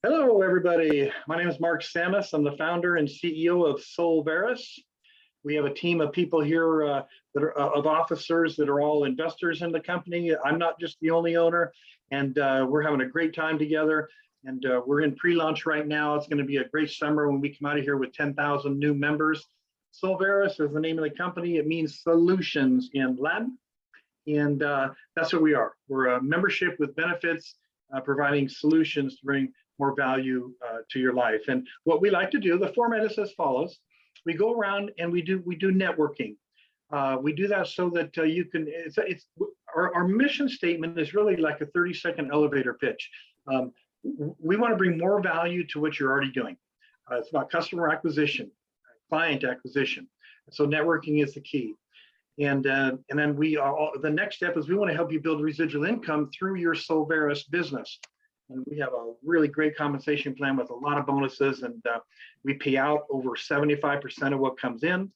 Hello, everybody. My name is Mark Samus. I'm the founder and CEO of Solveres. We have a team of people here that are of officers that are all investors in the company. I'm not just the only owner, and we're having a great time together. And we're in pre-launch right now. It's going to be a great summer when we come out of here with 10,000 new members. Solveres is the name of the company. It means solutions in Latin. And that's what we are. We're a membership with benefits, providing solutions to bring more value to your life. And what we like to do, the format is as follows. We go around and we do networking. We do that so that you can, our mission statement is really like a 30-second elevator pitch. We want to bring more value to what you're already doing. It's about customer acquisition, client acquisition. So networking is the key. And then the next step is we want to help you build residual income through your Solveres business. And we have a really great compensation plan with a lot of bonuses, and we pay out over 75% of what comes in.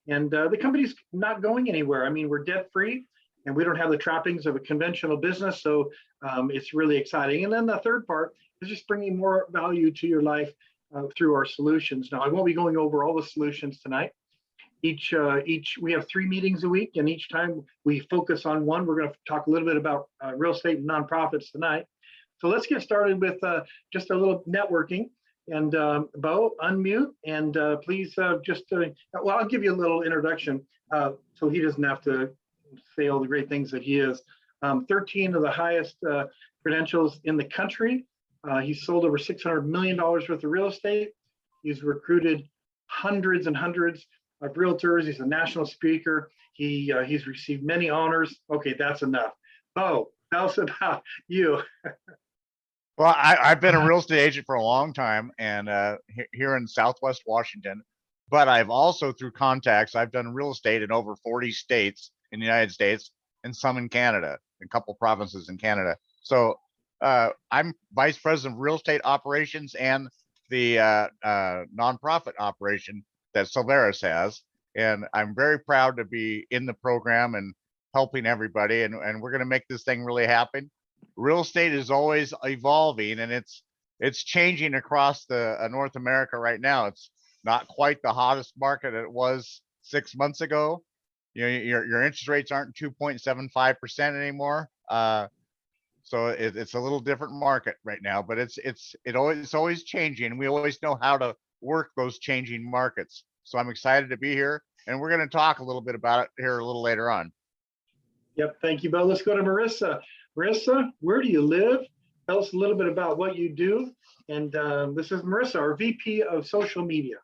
And the company's not going anywhere. I mean, we're debt free and we don't have the trappings of a conventional business. So it's really exciting. And then the third part is just bringing more value to your life through our solutions. Now, I won't be going over all the solutions tonight. We have 3 meetings a week, and each time we focus on one. We're going to talk a little bit about real estate and nonprofits tonight. So let's get started with just a little networking. And Bo, unmute, and please well, I'll give you a little introduction so he doesn't have to say all the great things that he is. 13 of the highest credentials in the country. He's sold over $600 million worth of real estate. He's recruited hundreds and hundreds of realtors. He's a national speaker. He's received many honors. Okay, that's enough. Bo, tell us about you. Well, I've been a real estate agent for a long time, and here in Southwest Washington, but I've also, through contacts, I've done real estate in over 40 states in the United States and some in Canada, a couple provinces in Canada. So I'm vice president of real estate operations and the nonprofit operation that Solveres has. And I'm very proud to be in the program and helping everybody. And we're going to make this thing really happen. Real estate is always evolving, and it's changing across the North America right now. It's not quite the hottest market it was 6 months ago. You know, your interest rates aren't 2.75% anymore. So it's a little different market right now, but it's always changing. We always know how to work those changing markets. So I'm excited to be here, and we're going to talk a little bit about it here a little later on. Yep, thank you, Bo. Let's go to Marissa. Marissa, where do you live? Tell us a little bit about what you do. And this is Marissa, our VP of social media.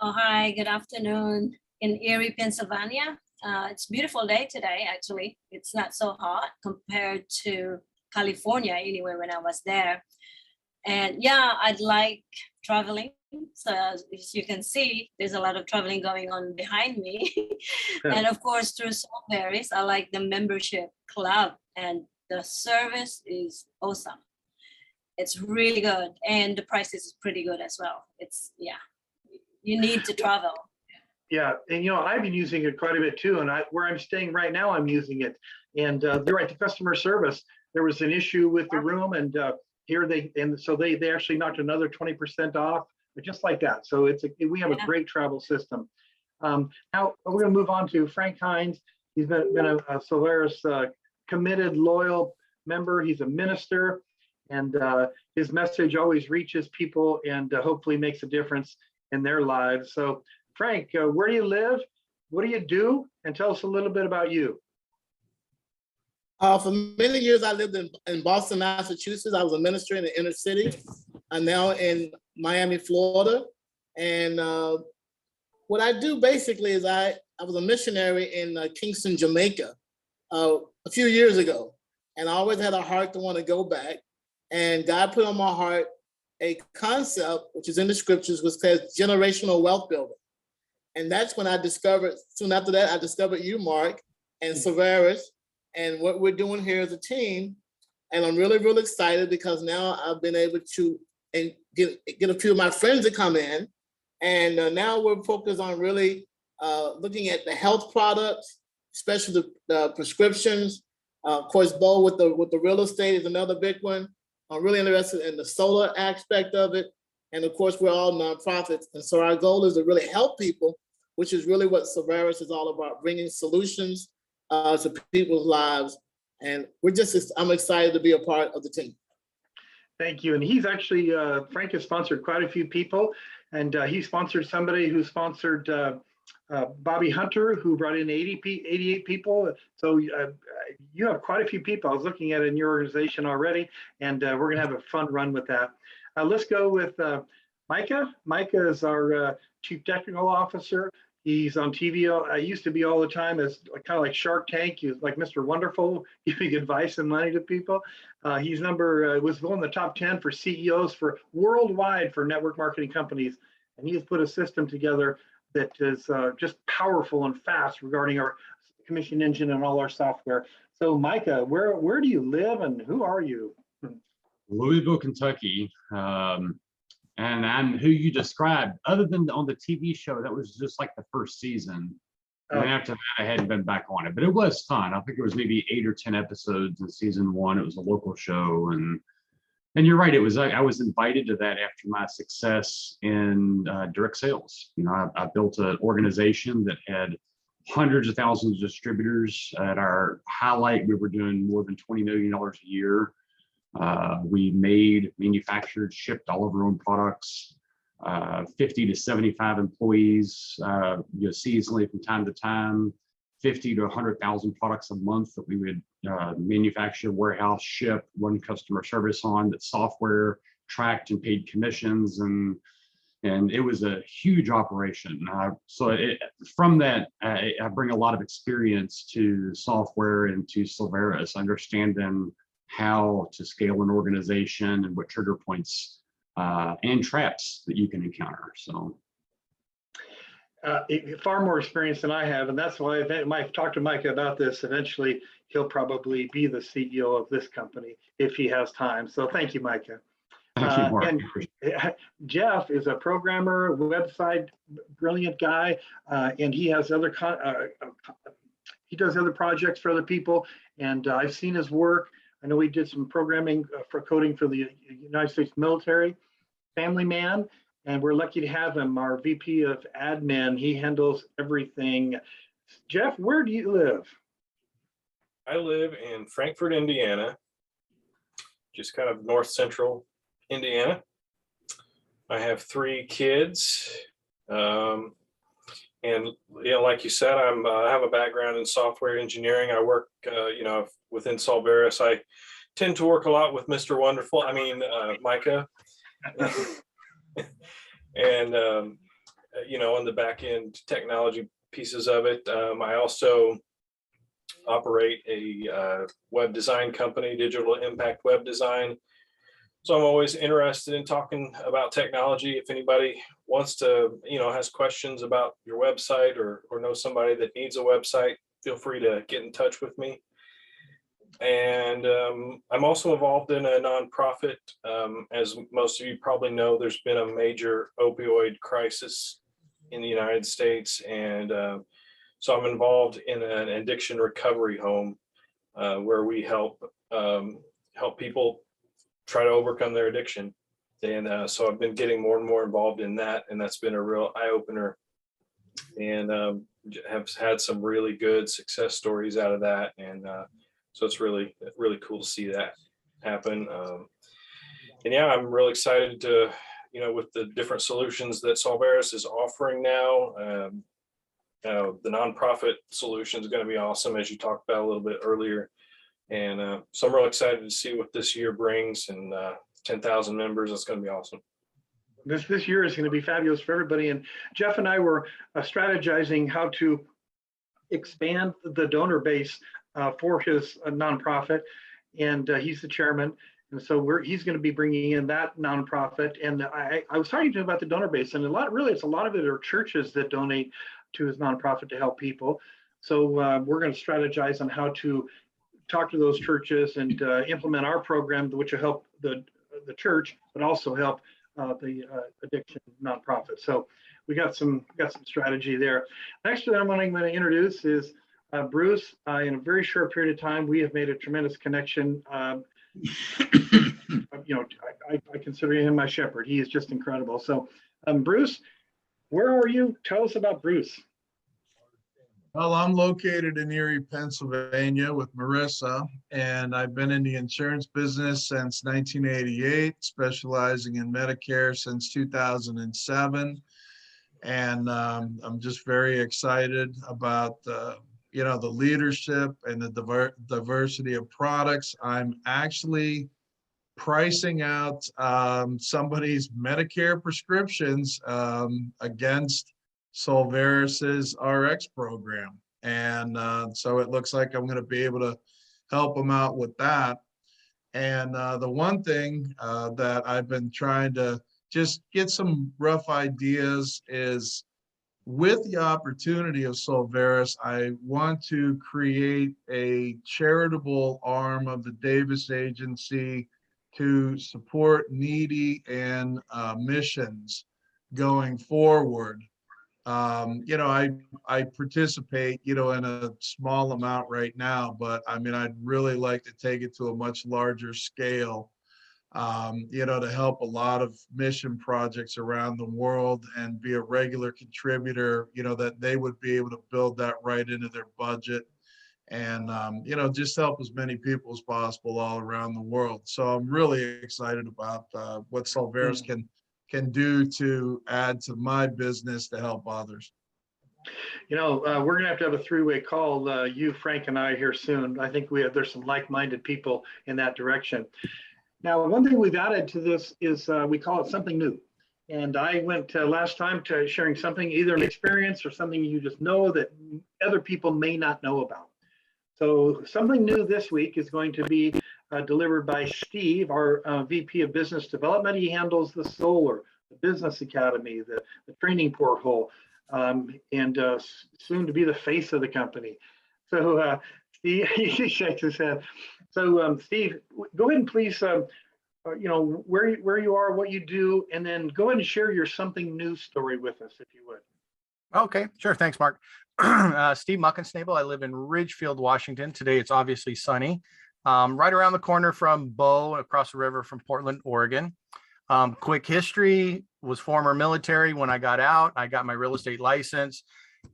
Oh, hi, good afternoon in Erie, Pennsylvania. It's a beautiful day today, actually. It's not so hot compared to California anyway when I was there. And yeah, I'd like traveling. So as you can see, there's a lot of traveling going on behind me. And of course, through Solveres, I like the membership club, and the service is awesome. It's really good, and the price is pretty good as well. Yeah, you need to travel. Yeah, and I've been using it quite a bit too, and where I'm staying right now, I'm using it. And they're right, the customer service. There was an issue with the room, and so they actually knocked another 20% off, but just like that. So we have a great travel system. Now we're going to move on to Frank Hines. He's been a Solveres committed, loyal member. He's a minister, and his message always reaches people and hopefully makes a difference in their lives. So Frank, where do you live? What do you do? And tell us a little bit about you. For many years, I lived in Boston, Massachusetts. I was a minister in the inner city. I'm now in Miami, Florida. And what I do basically is I was a missionary in Kingston, Jamaica a few years ago. And I always had a heart to want to go back. And God put on my heart a concept, which is in the scriptures, which says generational wealth building. And that's when I discovered, soon after that, I discovered you, Mark, and Solveres, and what we're doing here as a team. And I'm really, really excited because now I've been able to get a few of my friends to come in. And now we're focused on really looking at the health products, especially the prescriptions. Of course, Bo with the real estate is another big one. I'm really interested in the solar aspect of it. And of course, we're all nonprofits. And so our goal is to really help people, which is really what Solveres is all about, bringing solutions to people's lives. And I'm excited to be a part of the team. Thank you. And he's actually, Frank has sponsored quite a few people, and he sponsored somebody who sponsored Bobby Hunter, who brought in 88 people. So you have quite a few people. I was looking at it in your organization already, and we're going to have a fun run with that. Let's go with Micah. Micah is our Chief Technical Officer. He's on TV. I used to be all the time as kind of like Shark Tank. He was like Mr. Wonderful, giving advice and money to people. He's was one of the top 10 for CEOs for worldwide for network marketing companies. And he has put a system together that is just powerful and fast regarding our commission engine and all our software. So Micah, where do you live and who are you? Louisville, Kentucky. And I'm who you described, other than on the TV show, that was just like the first season. And then after that, I hadn't been back on it, but it was fun. I think it was maybe 8 or 10 episodes in season 1. It was a local show. And you're right, I was invited to that after my success in direct sales. You know, I built an organization that had hundreds of thousands of distributors. At our highlight, we were doing more than $20 million a year. We manufactured, shipped all of our own products, 50 to 75 employees, seasonally from time to time, 50 to 100,000 products a month that we would manufacture, warehouse, ship, run customer service on, that software tracked and paid commissions. And it was a huge operation. From that, I bring a lot of experience to software and to Solveres, understanding how to scale an organization and what trigger points and traps that you can encounter. So far more experience than I have, and that's why I've talked to Micah about this. Eventually, he'll probably be the CEO of this company if he has time. So thank you, Micah. thank you, Mark. And Jeff is a programmer, website, brilliant guy, and he has he does other projects for other people, and I've seen his work. I know he did some programming for coding for the United States military. Family man, and we're lucky to have him, our VP of admin. He handles everything. Jeff, where do you live? I live in Frankfort, Indiana, just kind of north central Indiana. I have 3 kids. And like you said, I have a background in software engineering. I work, within Solveres. I tend to work a lot with Mr. Wonderful. Micah, and on the back end technology pieces of it. I also operate a web design company, digital impact web design. So I'm always interested in talking about technology. If anybody wants to, has questions about your website or knows somebody that needs a website, feel free to get in touch with me. And I'm also involved in a nonprofit. As most of you probably know, there's been a major opioid crisis in the United States. And so I'm involved in an addiction recovery home where we help people try to overcome their addiction. And so I've been getting more and more involved in that. And that's been a real eye-opener. And have had some really good success stories out of that. And so it's really, really cool to see that happen. And yeah, I'm really excited to, with the different solutions that Solveres is offering now. The nonprofit solution is going to be awesome, as you talked about a little bit earlier. And so I'm really excited to see what this year brings, and 10,000 members. That's going to be awesome. This year is going to be fabulous for everybody. And Jeff and I were strategizing how to expand the donor base for his nonprofit, and he's the chairman. And so he's going to be bringing in that nonprofit. And I was talking to him about the donor base, and it's a lot of it are churches that donate to his nonprofit to help people. So we're going to strategize on how to talk to those churches and implement our program, which will help the church, but also help the addiction nonprofit. So we got some strategy there. Next to that, I'm going to introduce is Bruce. In a very short period of time, we have made a tremendous connection. I consider him my shepherd. He is just incredible. So, Bruce, where are you? Tell us about Bruce. Well, I'm located in Erie, Pennsylvania with Marissa, and I've been in the insurance business since 1988, specializing in Medicare since 2007. And I'm just very excited about the leadership and the diversity of products. I'm actually pricing out somebody's Medicare prescriptions against Solveres's RX program. And so it looks like I'm going to be able to help them out with that. And the one thing that I've been trying to just get some rough ideas is, with the opportunity of Solveres, I want to create a charitable arm of the Davis Agency to support needy and missions going forward. I participate, in a small amount right now, but I mean, I'd really like to take it to a much larger scale, to help a lot of mission projects around the world and be a regular contributor, that they would be able to build that right into their budget and, just help as many people as possible all around the world. So I'm really excited about what Solveres can do to add to my business to help others. We're going to have a three-way call, you, Frank, and I here soon. I think there's some like-minded people in that direction. Now, one thing we've added to this is we call it something new. And I went last time to sharing something, either an experience or something you just know that other people may not know about. So something new this week is going to be delivered by Steve, our VP of Business Development. He handles the solar, the Business Academy, the training portal, and soon to be the face of the company. So Steve, he shakes his head. So Steve, go ahead and please, where you are, what you do, and then go ahead and share your something new story with us, if you would. Okay, sure. Thanks, Mark. Steve Muckensnabel. I live in Ridgefield, Washington. Today it's obviously sunny. Right around the corner from Bow, across the river from Portland, Oregon. Quick history: was former military. When I got out, I got my real estate license.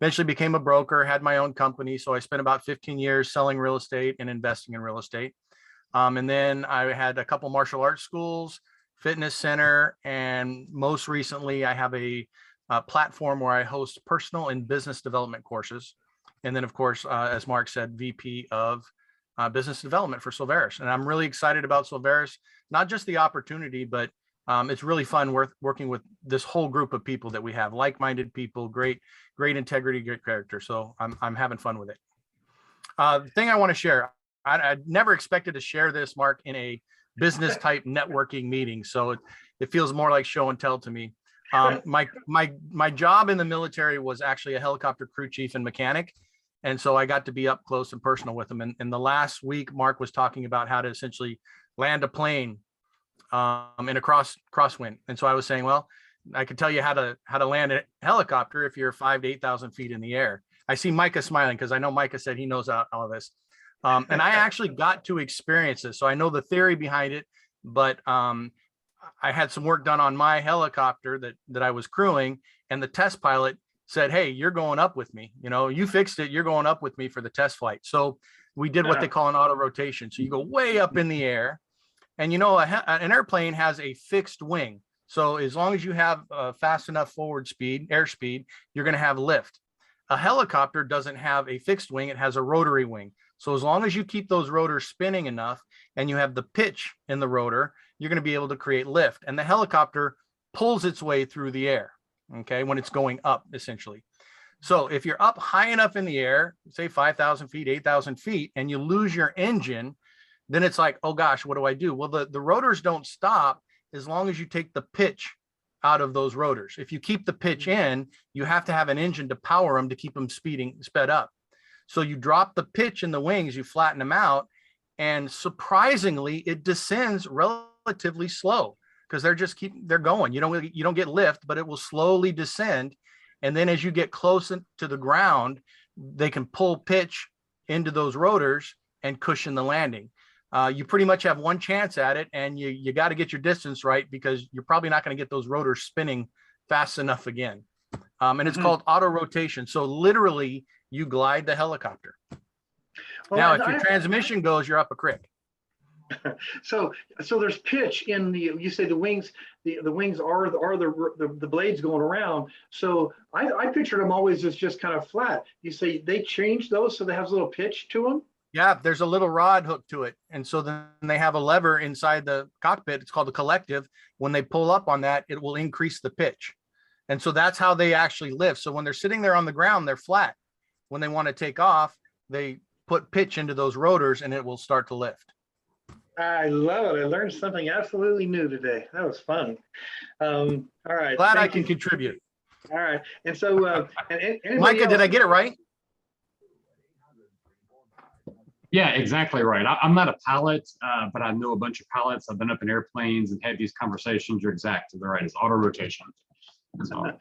Eventually became a broker, had my own company. So I spent about 15 years selling real estate and investing in real estate. And then I had a couple martial arts schools, fitness center, and most recently I have a platform where I host personal and business development courses. And then, of course, as Mark said, VP of business development for Solveres. And I'm really excited about Solveres, not just the opportunity, but it's really fun working with this whole group of people that we have, like-minded people, great integrity, great character. So I'm having fun with it. The thing I want to share, I never expected to share this, Mark, in a business type networking meeting. So it feels more like show and tell to me. My job in the military was actually a helicopter crew chief and mechanic. And so I got to be up close and personal with them. And the last week, Mark was talking about how to essentially land a plane in a crosswind. And so I was saying, well, I could tell you how to land a helicopter if you're 5,000 to 8,000 feet in the air. I see Micah smiling because I know Micah said he knows all of this. And I actually got to experience this. So I know the theory behind it, but I had some work done on my helicopter that I was crewing, and the test pilot said, hey, you're going up with me. You fixed it. You're going up with me for the test flight. So we did what they call an auto rotation. So you go way up in the air, and an airplane has a fixed wing. So as long as you have fast enough forward speed, airspeed, you're going to have lift. A helicopter doesn't have a fixed wing. It has a rotary wing. So as long as you keep those rotors spinning enough and you have the pitch in the rotor, you're going to be able to create lift. And the helicopter pulls its way through the air, okay, when it's going up, essentially. So if you're up high enough in the air, say 5,000 feet, 8,000 feet, and you lose your engine, then it's like, oh gosh, what do I do? Well, the rotors don't stop as long as you take the pitch out of those rotors. If you keep the pitch in, you have to have an engine to power them to keep them sped up. So you drop the pitch in the wings, you flatten them out, and surprisingly, it descends relatively slow because they're going. You don't get lift, but it will slowly descend. And then as you get close to the ground, they can pull pitch into those rotors and cushion the landing. You pretty much have one chance at it, and you got to get your distance right, because you're probably not going to get those rotors spinning fast enough again. And it's called auto rotation. So literally you glide the helicopter. Well, Now, and if your transmission goes, you're up a creek. So there's pitch in the, you say the wings, the wings are the blades going around. So I pictured them always as just kind of flat. You say they changed those so they have a little pitch to them? Yeah, there's a little rod hooked to it. And so then they have a lever inside the cockpit. It's called the collective. When they pull up on that, it will increase the pitch. And so that's how they actually lift. So when they're sitting there on the ground, they're flat. When they want to take off, they put pitch into those rotors and it will start to lift. I love it. I learned something absolutely new today. That was fun. All right. Glad I Thank can you. contribute. All right. And so, anybody Micah, did else? I get it right? Yeah, exactly right. I'm not a pilot, but I know a bunch of pilots. I've been up in airplanes and had these conversations. You're exactly right. It's auto rotation. So,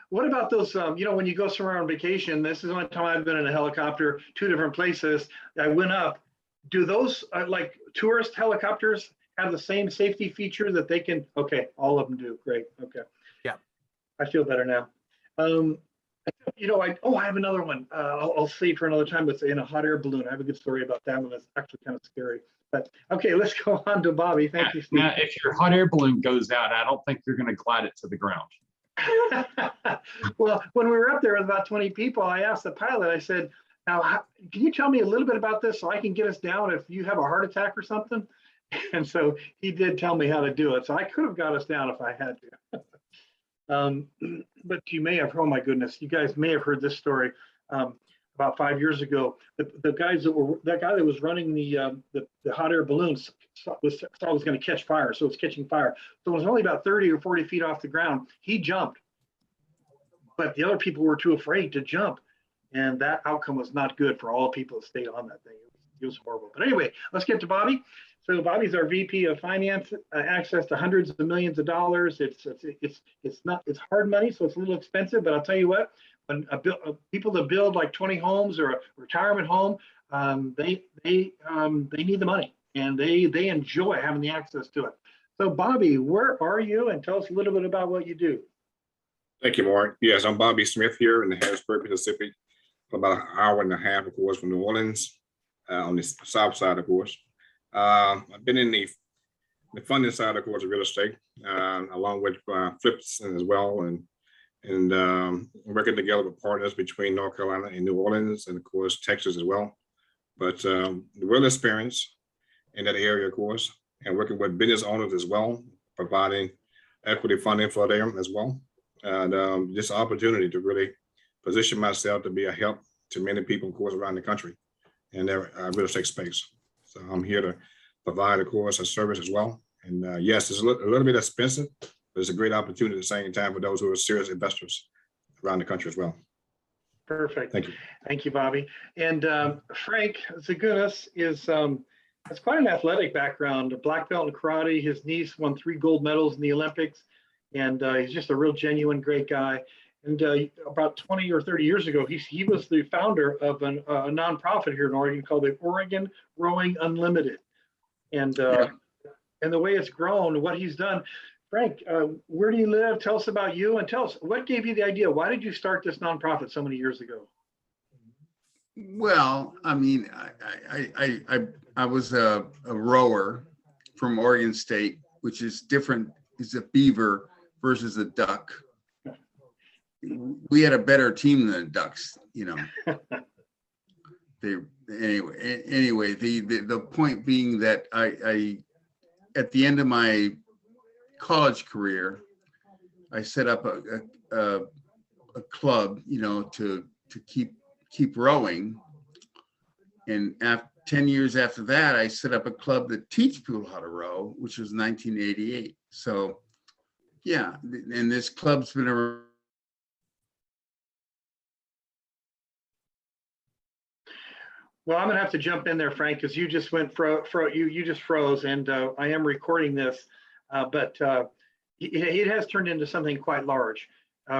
What about those, when you go somewhere on vacation, this is the only time I've been in a helicopter, 2 different places. I went up. Do those like tourist helicopters have the same safety feature that they can? Okay, all of them do. Great. Okay. Yeah. I feel better now. I have another one. I'll save for another time. It's in a hot air balloon. I have a good story about that one. That's actually kind of scary. But okay, let's go on to Bobby. Thank you, Steve. now, if your hot air balloon goes out, I don't think you're going to glide it to the ground. Well, when we were up there with about 20 people, I asked the pilot, I said, now, can you tell me a little bit about this so I can get us down if you have a heart attack or something? And so he did tell me how to do it. So I could have got us down if I had to. But you may have, oh my goodness, you guys may have heard this story. About 5 years ago, that guy that was running the hot air balloons thought it was going to catch fire. So it's catching fire. So it was only about 30 or 40 feet off the ground. He jumped, but the other people were too afraid to jump. And that outcome was not good for all people that stayed on that thing. It was horrible. But anyway, let's get to Bobby. So Bobby's our VP of Finance, access to hundreds of millions of dollars. It's hard money, so it's a little expensive. But I'll tell you what, when people that build like 20 homes or a retirement home, they need the money and they enjoy having the access to it. So Bobby, where are you? And tell us a little bit about what you do. Thank you, Mark. Yes, I'm Bobby Smith here in the Harrisburg, Mississippi, for about an hour and a half, of course, from New Orleans, on the south side, of course. I've been in the funding side, of course, of real estate, along with flips as well, and working together with partners between North Carolina and New Orleans, and of course, Texas as well. But the real experience in that area, of course, and working with business owners as well, providing equity funding for them as well. And just an opportunity to really position myself to be a help to many people, of course, around the country in their real estate space. So I'm here to provide, of course, a service as well. And yes, it's a little bit expensive, but it's a great opportunity at the same time for those who are serious investors around the country as well. Perfect. Thank you. Thank you, Bobby. And Frank Zagunas has quite an athletic background, a black belt in karate. His niece won 3 gold medals in the Olympics. And he's just a real genuine, great guy. And about 20 or 30 years ago, he was the founder of a nonprofit here in Oregon called the Oregon Rowing Unlimited. And the way it's grown, what he's done. Frank, where do you live? Tell us about you and tell us what gave you the idea. Why did you start this nonprofit so many years ago? Well, I mean, I was a rower from Oregon State, which is different. It's a beaver versus a duck. We had a better team than the Ducks, you know. Anyway, the point being that I at the end of my college career, I set up a club, you know, to keep rowing. And 10 years after that, I set up a club that teach people how to row, which was 1988. So yeah, and this club's been around. Well, I'm gonna have to jump in there, Frank, because you just went you just froze, and I am recording this, but it has turned into something quite large,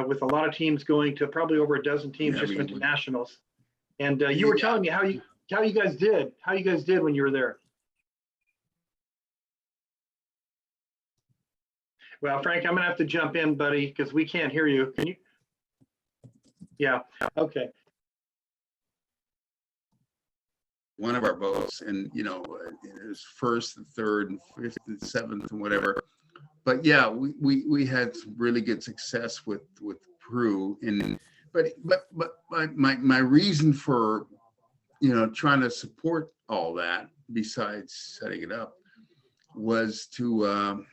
with a lot of teams going to probably over a dozen teams just went to nationals. And you were telling me how you guys did when you were there. Well, Frank, I'm gonna have to jump in, buddy, because we can't hear you. Can you? Yeah, okay. One of our boats, and you know, it was first and third and fifth and seventh and whatever. But yeah, we had some really good success with Peru, and but my reason for, you know, trying to support all that, besides setting it up, was to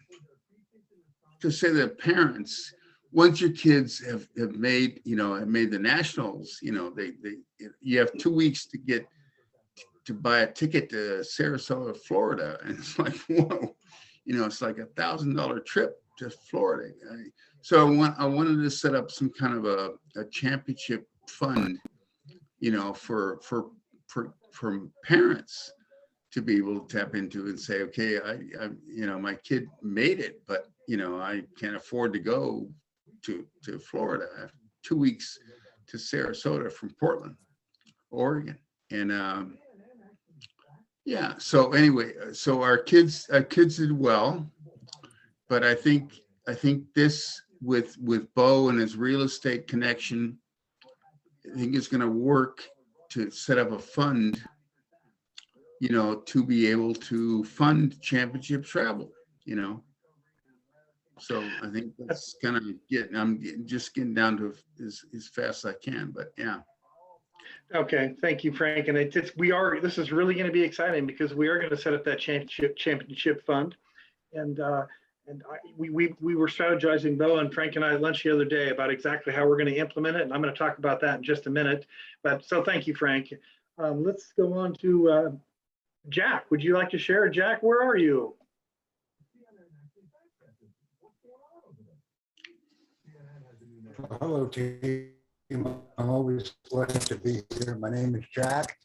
say that parents, once your kids have made, you know, have made the nationals, you know, you have 2 weeks to buy a ticket to Sarasota, Florida, and it's like, whoa, you know, it's like $1,000 trip to Florida. So I wanted to set up some kind of a championship fund, you know, for parents to be able to tap into and say, okay, I you know, my kid made it, but you know, I can't afford to go to Florida. I have 2 weeks to Sarasota from Portland, Oregon, and yeah. So anyway, so our kids did well, but I think this with Bo and his real estate connection, I think it's going to work to set up a fund, you know, to be able to fund championship travel, you know. So I think that's kind of I'm just getting down to as fast as I can, but yeah. Okay, thank you, Frank. And this is really going to be exciting because we are going to set up that championship fund. And we were strategizing, Bo and Frank and I at lunch the other day about exactly how we're going to implement it. And I'm going to talk about that in just a minute. But so thank you, Frank. Let's go on to Jack. Would you like to share? Jack, where are you? Hello, team. I'm always glad to be here. My name is Jack,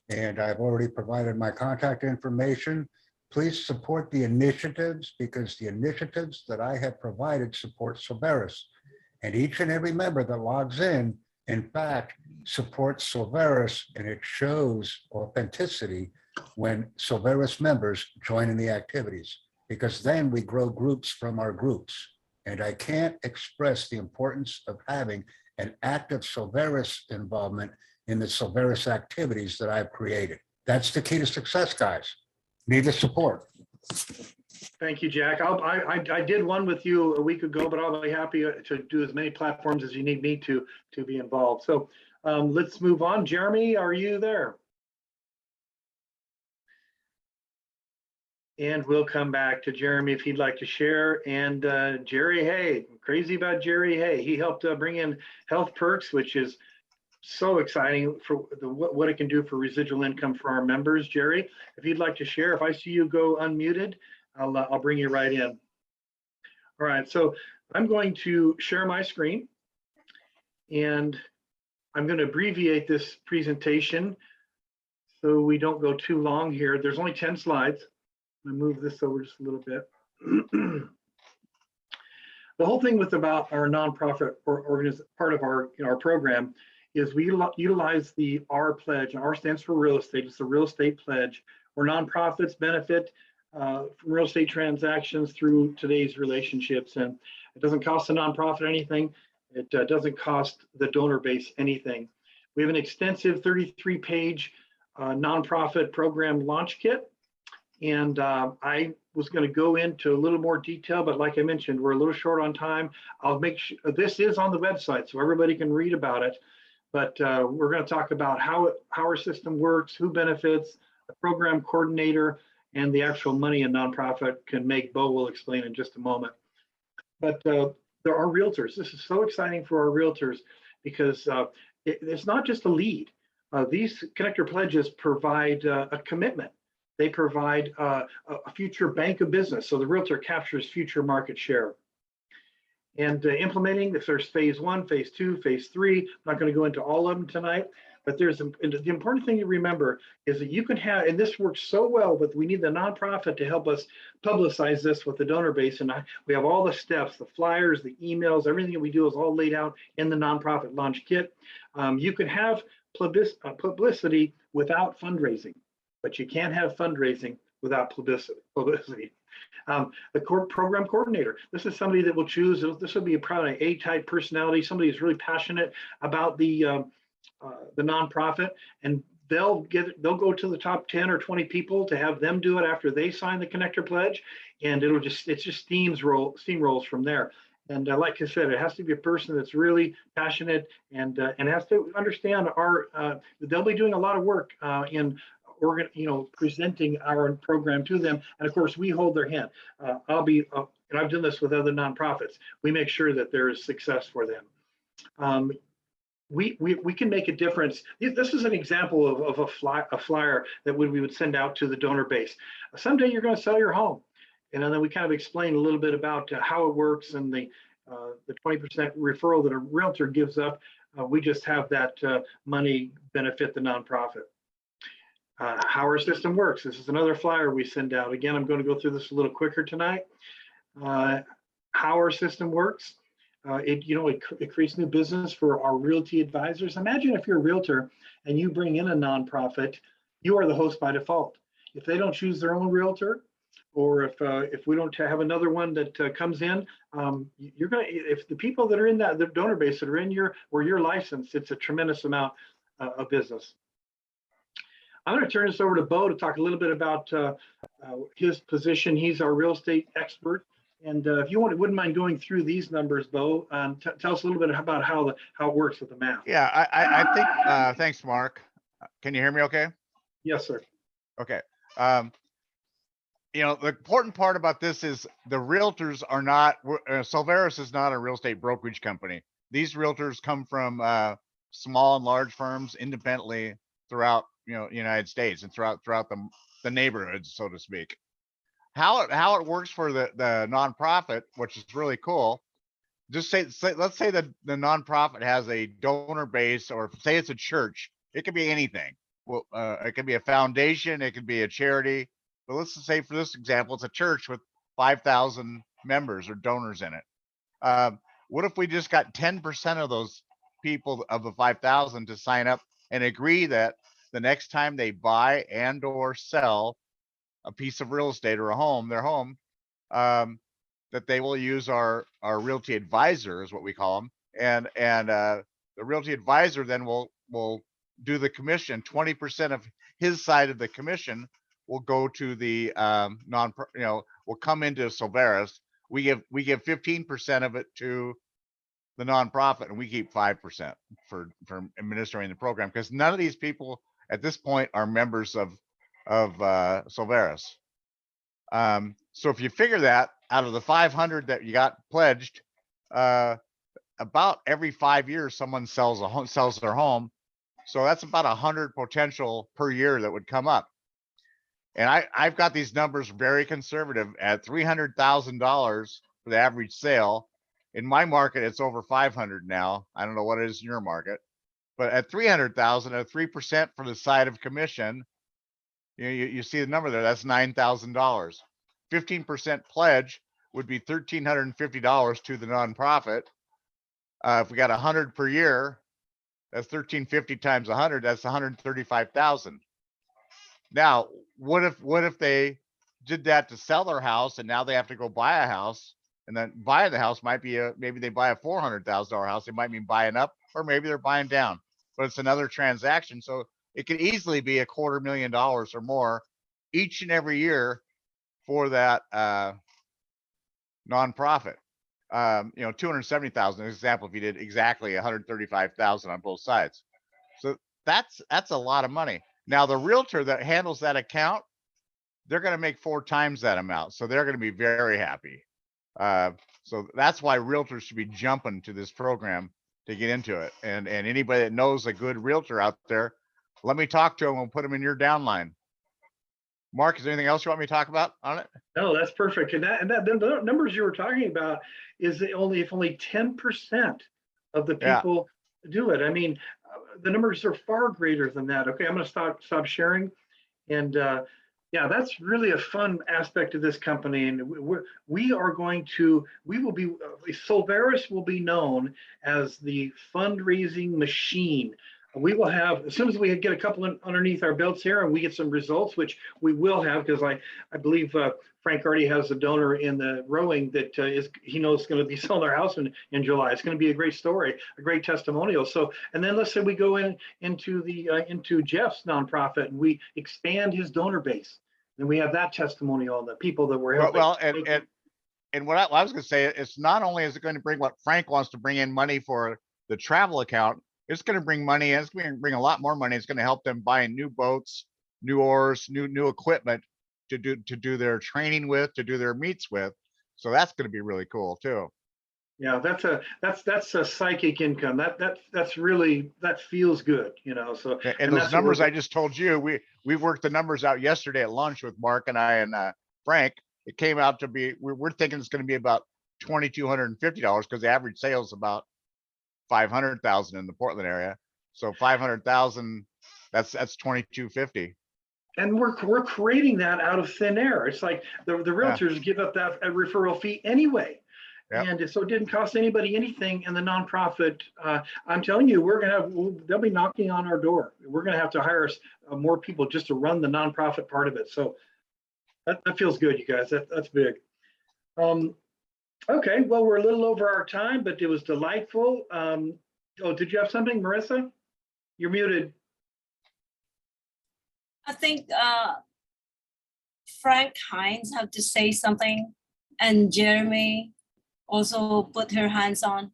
and I've already provided my contact information. Please support the initiatives, because the initiatives that I have provided support Solveres. And each and every member that logs in fact, supports Solveres, and it shows authenticity when Solveres members join in the activities, because then we grow groups from our groups. And I can't express the importance of having an active Solveres involvement in the Solveres activities that I've created. That's the key to success, guys. Need the support. Thank you, Jack. I did one with you a week ago, but I'll be happy to do as many platforms as you need me to be involved. So let's move on. Jeremy, are you there? And we'll come back to Jeremy if he'd like to share. And Jerry Hay, crazy about Jerry Hay. He helped bring in Health Perks, which is so exciting for what it can do for residual income for our members. Jerry, if you'd like to share, if I see you go unmuted, I'll bring you right in. All right, so I'm going to share my screen, and I'm going to abbreviate this presentation so we don't go too long here. There's only 10 slides. I'm going to move this over just a little bit. The whole thing about our nonprofit part of our program is we utilize the R pledge. R stands for real estate. It's the real estate pledge, where nonprofits benefit from real estate transactions through today's relationships. And it doesn't cost the nonprofit anything. It doesn't cost the donor base anything. We have an extensive 33-page nonprofit program launch kit. And I was going to go into a little more detail, but like I mentioned, we're a little short on time. I'll make sure this is on the website so everybody can read about it. But we're going to talk about how our system works, who benefits, the program coordinator, and the actual money a nonprofit can make. Bo will explain in just a moment. But there are realtors. This is so exciting for our realtors because it's not just a lead. These connector pledges provide a commitment. They provide a future bank of business, so the realtor captures future market share. And implementing, if there's phase 1, phase 2, phase 3, I'm not going to go into all of them tonight, but the important thing to remember is that you can have, and this works so well, but we need the nonprofit to help us publicize this with the donor base. And we have all the steps, the flyers, the emails, everything that we do is all laid out in the nonprofit launch kit. You can have publicity without fundraising, but you can't have fundraising without publicity. The program coordinator. This is somebody that will choose. This will be probably an A-type personality. Somebody who's really passionate about the nonprofit, and they'll go to the top 10 or 20 people to have them do it after they sign the connector pledge, and it just steamrolls from there. And like I said, it has to be a person that's really passionate and has to understand they'll be doing a lot of work in presenting our program to them. And of course, we hold their hand. And I've done this with other nonprofits. We make sure that there is success for them. We can make a difference. This is an example of a flyer that we would send out to the donor base. Someday you're going to sell your home. And then we kind of explain a little bit about how it works and the 20% referral that a realtor gives up. We just have that money benefit the nonprofit. How our system works. This is another flyer we send out. Again, I'm going to go through this a little quicker tonight. How our system works. It creates new business for our realty advisors. Imagine if you're a realtor and you bring in a nonprofit, you are the host by default. If they don't choose their own realtor, or if we don't have another one that comes in, if the people that are in the donor base that are where you're licensed, it's a tremendous amount of business. I'm going to turn this over to Bo to talk a little bit about his position. He's our real estate expert. And if you wouldn't mind going through these numbers, Bo, tell us a little bit about how it works with the math. Yeah, I think, thanks, Mark. Can you hear me okay? Yes, sir. Okay. The important part about this is the realtors are not, Solveres is not a real estate brokerage company. These realtors come from small and large firms independently throughout, United States and throughout the neighborhoods, so to speak. How it works for the nonprofit, which is really cool. Just let's say that the nonprofit has a donor base, or say it's a church. It could be anything. Well, it could be a foundation, it could be a charity. But let's just say, for this example, it's a church with 5,000 members or donors in it. What if we just got 10% of those people of the 5,000 to sign up and agree that the next time they buy and or sell a piece of real estate or their home, that they will use our realty advisor, is what we call them, and the realty advisor then will do the commission. 20% of his side of the commission will go to the will come into Solveres. We give 15% of it to the nonprofit, and we keep 5% for administering the program, because none of these people at this point are members of Solveres. So if you figure that out of the 500 that you got pledged, about every 5 years someone sells their home. So that's about 100 potential per year that would come up. And I've got these numbers very conservative at $300,000 for the average sale. In my market, it's over 500 now. I don't know what it is in your market, but at 300,000 at 3% for the side of commission, you see the number there. That's $9,000. 15% pledge would be $1,350 to the nonprofit. If we got 100 per year, that's 1,350 times 100. That's 135,000. Now, what if they did that to sell their house, and now they have to go buy a house, and then buying the house might be maybe they buy a $400,000 house. They might mean buying up, or maybe they're buying down, but it's another transaction. So it could easily be $250,000 or more each and every year for that nonprofit. 270,000 example, if you did exactly 135,000 on both sides. So that's a lot of money. Now the realtor that handles that account, they're going to make 4 times that amount. So they're going to be very happy. So that's why realtors should be jumping to this program to get into it. And anybody that knows a good realtor out there, let me talk to them. We'll put them in your downline. Mark, is there anything else you want me to talk about on it? No, that's perfect. And the numbers you were talking about is if only 10% of the people do it. I mean, the numbers are far greater than that. Okay, I'm going to stop sharing. And yeah, that's really a fun aspect of this company. And Solveres will be known as the fundraising machine. We will have, as soon as we get a couple underneath our belts here and we get some results, which we will have, because I believe Frank already has a donor in the rowing that he knows is going to be selling their house in July. It's going to be a great story, a great testimonial. So, and then let's say we go into Jeff's nonprofit and we expand his donor base. And we have that testimonial on the people that we're helping. Well, and what I was going to say, it's not only is it going to bring what Frank wants to bring in money for the travel account, it's going to bring money. It's going to bring a lot more money. It's going to help them buy new boats, new oars, new equipment to do their training with, to do their meets with. So that's going to be really cool too. Yeah, that's a psychic income. That's really, that feels good, you know. So and those numbers I just told you, we worked the numbers out yesterday at lunch with Mark and I and Frank. It came out to be, we're thinking it's going to be about $2,250 because the average sale is about 500,000 in the Portland area. So 500,000, that's 2,250. And we're creating that out of thin air. It's like the realtors give up that referral fee anyway. Yep. And so it didn't cost anybody anything. And the nonprofit, I'm telling you, they'll be knocking on our door. We're going to have to hire more people just to run the nonprofit part of it. So that feels good, you guys. That's big. Okay, well, we're a little over our time, but it was delightful. Oh, did you have something, Marissa? You're muted. I think Frank Hines have to say something, and Jeremy also put her hands on.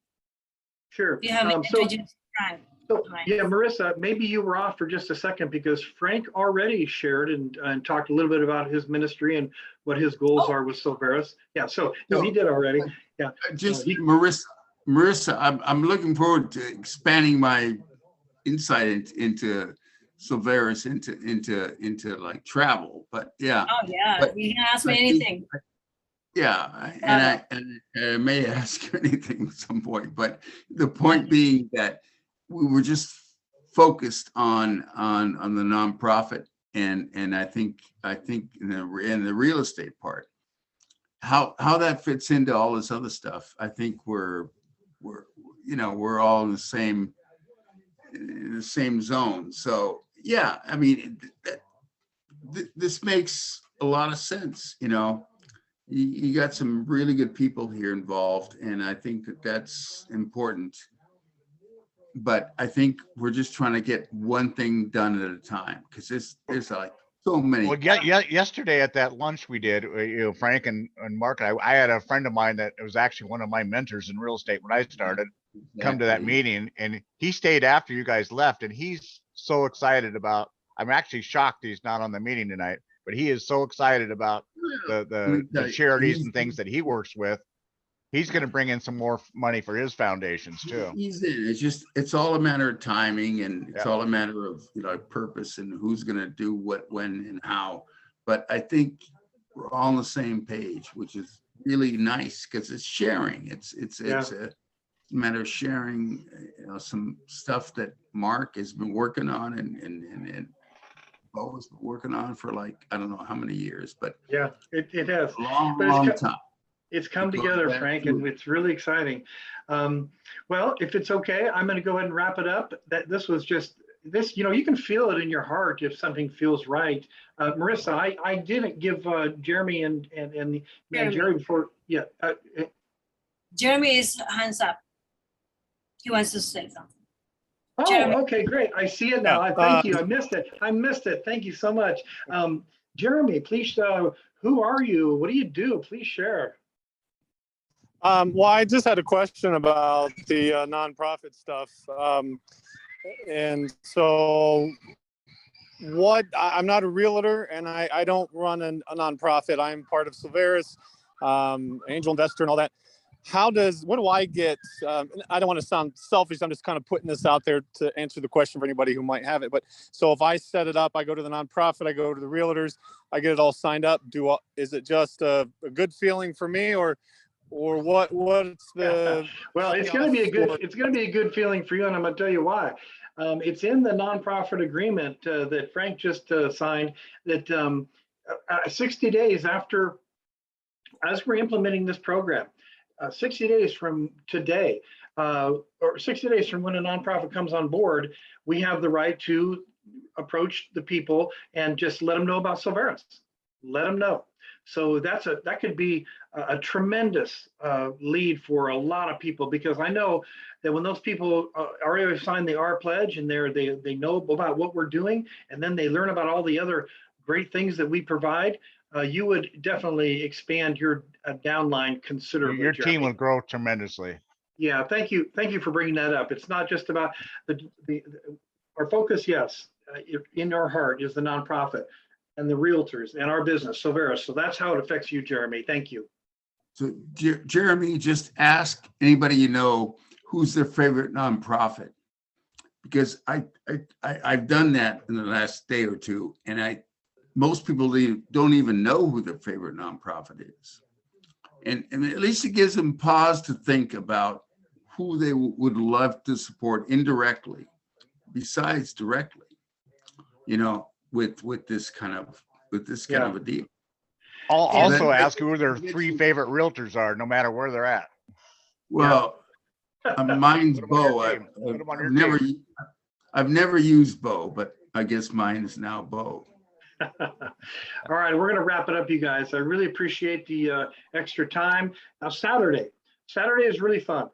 Sure. You have introduced Frank. So, yeah, Marissa, maybe you were off for just a second because Frank already shared and talked a little bit about his ministry and what his goals are with Solveres. Yeah, so no, he did already. Yeah. Just Marissa, I'm looking forward to expanding my insight into Solveres into like travel, but yeah. Oh yeah, you can ask me anything. Yeah, and I may ask anything at some point, but the point being that we were just focused on the nonprofit and I think in the real estate part, how that fits into all this other stuff. I think we're all in the same zone. So yeah, I mean, this makes a lot of sense. You know, you got some really good people here involved, and I think that's important. But I think we're just trying to get one thing done at a time because there's like so many. Well, yeah, yesterday at that lunch we did, Frank and Mark, and I had a friend of mine that was actually one of my mentors in real estate when I started. Come to that meeting, and he stayed after you guys left, and he's so excited about. I'm actually shocked he's not on the meeting tonight, but he is so excited about the charities and things that he works with. He's going to bring in some more money for his foundations too. It's all a matter of timing, and it's all a matter of purpose and who's going to do what, when, and how. But I think we're all on the same page, which is really nice because it's sharing. It's a matter of sharing, some stuff that Mark has been working on and Bo has been working on for like I don't know how many years, but yeah, it has a long time. It's come together, Frank, and it's really exciting. Well, if it's okay, I'm going to go ahead and wrap it up. That this was just this, you can feel it in your heart if something feels right. Marissa, I didn't give Jeremy and Jerry before. Yeah. Jeremy is hands up. He wants to say something. Oh, Jeremy. Okay, great. I see it now. Thank you. I missed it. Thank you so much. Jeremy, please, who are you? What do you do? Please share. Well, I just had a question about the nonprofit stuff. And so I'm not a realtor and I don't run a nonprofit. I'm part of Solveres, angel investor and all that. What do I get? I don't want to sound selfish. I'm just kind of putting this out there to answer the question for anybody who might have it. But so if I set it up, I go to the nonprofit, I go to the realtors, I get it all signed up. Is it just a good feeling for me or what's the? Well, it's going to be a good feeling for you. And I'm going to tell you why. It's in the nonprofit agreement that Frank just signed that 60 days after, as we're implementing this program, 60 days from today, or 60 days from when a nonprofit comes on board, we have the right to approach the people and just let them know about Solveres. let them know. So that could be a tremendous lead for a lot of people, because I know that when those people already signed the R pledge and they know about what we're doing, and then they learn about all the other great things that we provide, you would definitely expand your downline considerably. Your team Jeremy. will grow tremendously. Yeah, thank you for bringing that up. It's not just about our focus. Yes, in our heart is the nonprofit and the realtors and our business, Solveres. So that's how it affects you, Jeremy. Thank you. So Jeremy, just ask anybody you know who's their favorite nonprofit, because I've done that in the last day or two, and most people don't even know who their favorite nonprofit is, and at least it gives them pause to think about who they would love to support indirectly, besides directly, with this kind of a deal. I'll also then- ask who their 3 favorite realtors are, no matter where they're at. Well, mine's Put 'em on Bo. your team. Put 'em on your team. I've never used Bo, but I guess mine is now Bo. All right, we're going to wrap it up, you guys. I really appreciate the extra time. Now, Saturday is really fun.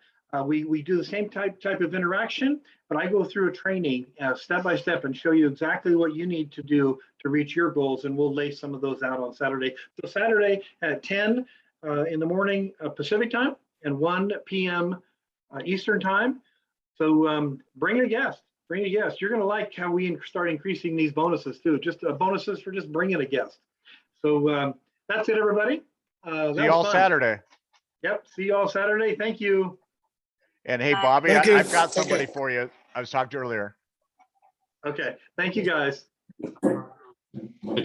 We do the same type of interaction, but I go through a training step by step and show you exactly what you need to do to reach your goals, and we'll lay some of those out on Saturday. So Saturday at 10 in the morning Pacific time and 1 p.m. Eastern time. So bring a guest. Bring a guest. You're going to like how we start increasing these bonuses too. Just bonuses for just bringing a guest. So that's it, everybody. See you all Saturday. Yep. See you all Saturday. Thank you. And hey, Bobby, Thank you. I've got somebody for you. I was talking to earlier. Okay. Thank you, guys.